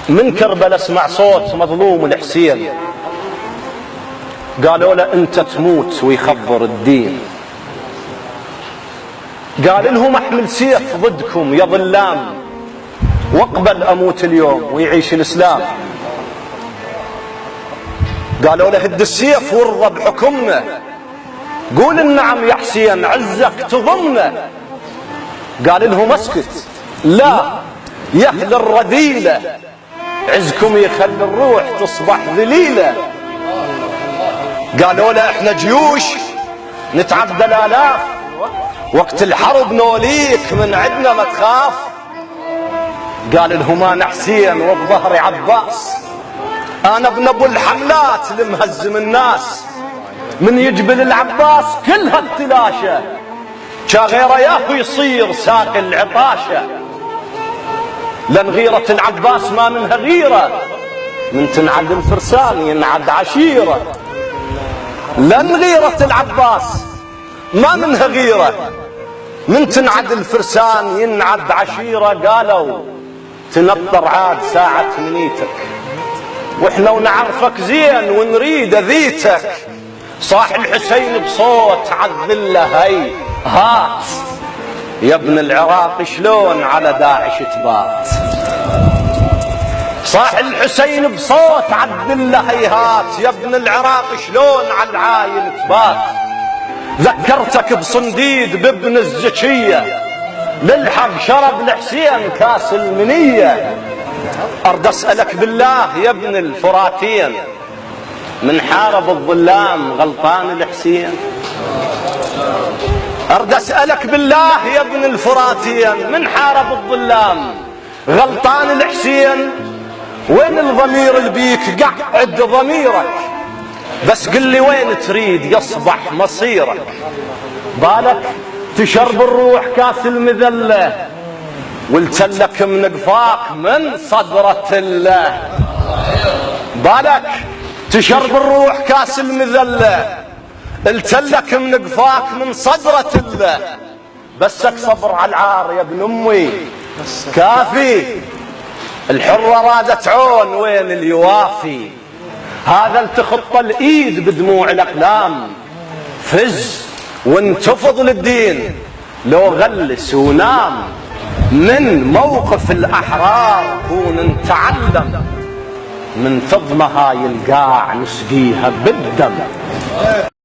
من كربلاء اسمع صوت مظلوم الحسين، قالوا له انت تموت ويخبر الدين. قال لهم احمل سيف ضدكم يا ظلام، واقبل اموت اليوم ويعيش الاسلام. قالوا له هد السيف وارضى بحكمنا، قول النعم يا حسين عزك تضمنا. قال لهم اسكت لا يا اهل الرذيله، عزكم يخلي الروح تصبح ذليله. قالوا له احنا جيوش نتعدى الالاف، وقت الحرب نوليك من عندنا ما تخاف. قال لهم انا حسين وبظهري عباس، انا ابن ابو الحملات لمهزم الناس. من يجبل العباس كلها التلاشه، كا غيره ياهو يصير ساق العطاشه. لان غيرة العباس ما منها غيرة، من تنعد الفرسان ينعد عشيرة. لان غيرة العباس ما منها غيرة، من تنعد الفرسان ينعد عشيرة. قالوا تنطر عاد ساعة منيتك، واحنا ونعرفك زين ونريد ذيتك. صاح الحسين بصوت عالذلة هي هات، يا ابن العراق شلون على داعش تبات. صاح الحسين بصوت عالذلة هي هات، يا ابن العراق شلون على العايل تبات. ذكرتك بصنديد بابن الزكية، للحق شرب الحسين كاس المنية. ارد اسألك بالله يا ابن الفراتين، من حارب الظلام غلطان الحسين؟ ارد اسألك بالله يا ابن الفراتين، من حارب الظلام غلطان الحسين؟ وين الضمير اللي بيك قعد ضميرك؟ بس قل لي وين تريد يصبح مصيرك؟ بالك تشرب الروح كاس المذلة، والتلك من قفاك من صدرة الله. بالك تشرب الروح كاس المذلة، التلك من قفاك من صدرة الله. بسك صبر على العار يا ابن امي كافي، الحرة رادت عون وين اليوافي. هذا التخط الايد بدموع الاقلام، فز وانتفض للدين لو غلس ونام. من موقف الاحرار كون نتعلم، من فضمها يلقاع نسقيها بالدم.